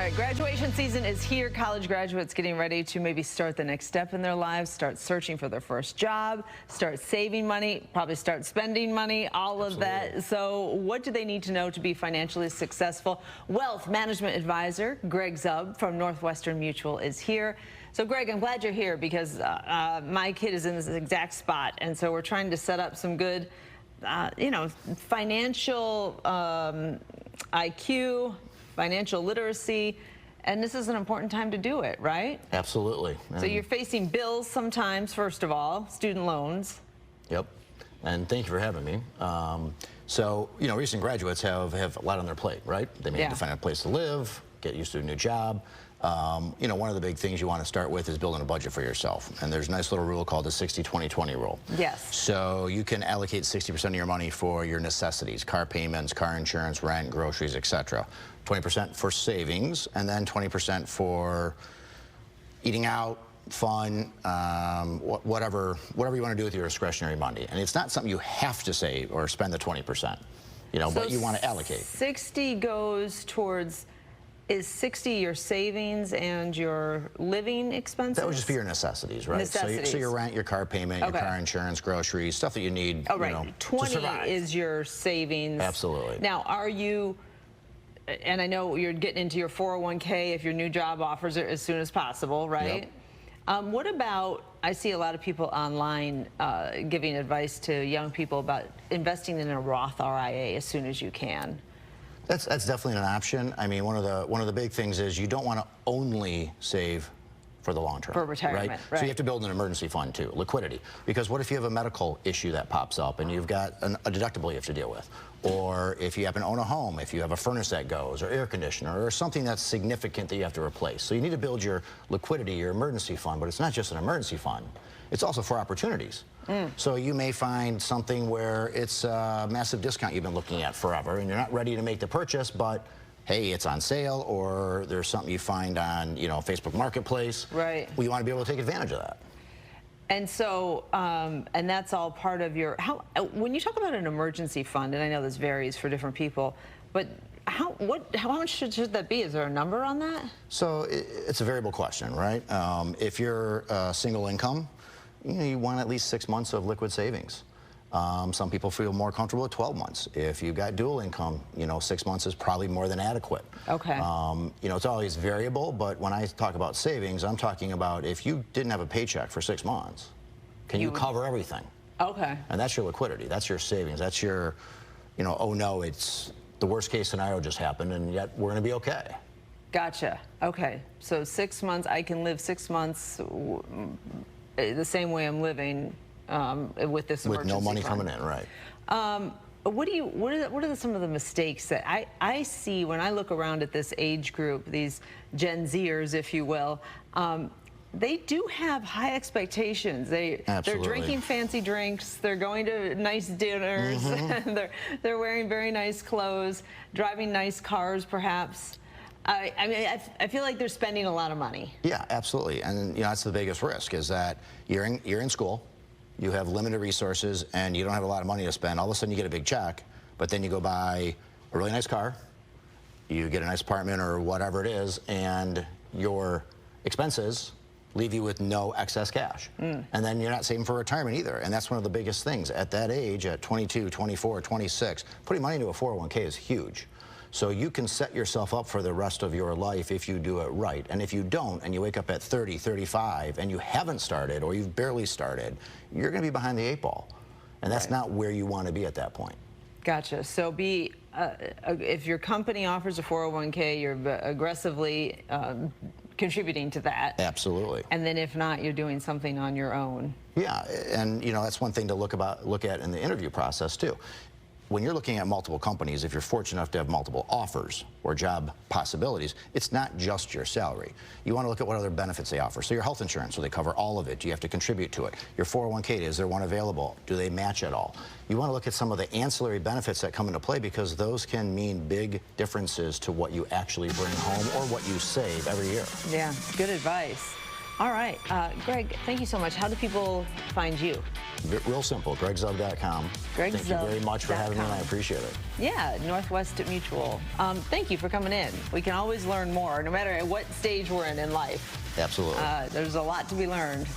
right, graduation season is here. College graduates getting ready to maybe start the next step in their lives, start searching for their first job, start saving money, probably start spending money, all of that. So what do they need to know to be financially successful? Wealth management advisor Greg Zub from Northwestern Mutual is here. So Greg, I'm glad you're here because my kid is in this exact spot, and so we're trying to set up some good, financial IQ, financial literacy, and this is an important time to do it, right? Absolutely. So you're facing bills sometimes, first of all, student loans. Yep, and thank you for having me. Recent graduates have a lot on their plate, right? They may have to find a place to live, get used to a new job. One of the big things you want to start with is building a budget for yourself. And there's a nice little rule called the 60-20-20 rule. Yes. So you can allocate 60% of your money for your necessities, car payments, car insurance, rent, groceries, etc. 20% for savings, and then 20% for eating out, fun, whatever you want to do with your discretionary money. And it's not something you have to save or spend the 20%, but you want to allocate. 60 goes towards, is 60 your savings and your living expenses? That would just be your necessities, right? Necessities. So your rent, your car payment, your car insurance, groceries, stuff that you need, oh, right. 20 to survive. Is your savings. Absolutely. Now, are you, and I know you're getting into your 401k if your new job offers it as soon as possible, right? Yep. What about, I see a lot of people online giving advice to young people about investing in a Roth RIA as soon as you can. That's definitely an option. I mean, one of the big things is you don't want to only save for the long term. For retirement, right? So you have to build an emergency fund too, liquidity. Because what if you have a medical issue that pops up and you've got a deductible you have to deal with? Or if you happen to own a home, if you have a furnace that goes, or air conditioner, or something that's significant that you have to replace. So you need to build your liquidity, your emergency fund, but it's not just an emergency fund. It's also for opportunities. So you may find something where it's a massive discount you've been looking at forever, and you're not ready to make the purchase, but hey, it's on sale, or there's something you find on, Facebook Marketplace. Right. Well, you want to be able to take advantage of that. And so, and that's all part of your, when you talk about an emergency fund, and I know this varies for different people, but how much should that be? Is there a number on that? So it's a variable question, right? If you're single income, you want at least 6 months of liquid savings. Some people feel more comfortable at 12 months. If you've got dual income, 6 months is probably more than adequate. Okay. It's always variable, but when I talk about savings, I'm talking about if you didn't have a paycheck for 6 months, can you cover everything? Okay. And that's your liquidity, that's your savings, that's your, oh no, it's the worst case scenario just happened and yet we're gonna be okay. Gotcha, okay. So 6 months, I can live 6 months the same way I'm living with this emergency with no money fund. coming in, right? What are some of the mistakes that I see when I look around at this age group, these Gen Zers, if you will? They do have high expectations. They're drinking fancy drinks. They're going to nice dinners. they're wearing very nice clothes, driving nice cars, perhaps. I feel like they're spending a lot of money. Yeah, absolutely. And that's the biggest risk, is that you're in school, you have limited resources, and you don't have a lot of money to spend. All of a sudden you get a big check, but then you go buy a really nice car, you get a nice apartment or whatever it is, and your expenses leave you with no excess cash. And then you're not saving for retirement either. And that's one of the biggest things. At that age, at 22, 24, 26, putting money into a 401k is huge. So you can set yourself up for the rest of your life if you do it right. And if you don't, and you wake up at 30, 35, and you haven't started, or you've barely started, you're gonna be behind the 8 ball. And that's not where you wanna be at that point. Gotcha. So if your company offers a 401k, you're aggressively contributing to that. Absolutely. And then if not, you're doing something on your own. Yeah, and that's one thing to look at in the interview process too. When you're looking at multiple companies, if you're fortunate enough to have multiple offers or job possibilities, it's not just your salary. You want to look at what other benefits they offer. So your health insurance, so they cover all of it. Do you have to contribute to it? Your 401k, is there one available? Do they match at all? You want to look at some of the ancillary benefits that come into play, because those can mean big differences to what you actually bring home or what you save every year. Yeah, good advice. All right. Greg, thank you so much. How do people find you? Real simple, gregzub.com. Thank you very much for having me, and I appreciate it. Yeah, Northwestern Mutual. Thank you for coming in. We can always learn more, no matter at what stage we're in life. Absolutely. There's a lot to be learned.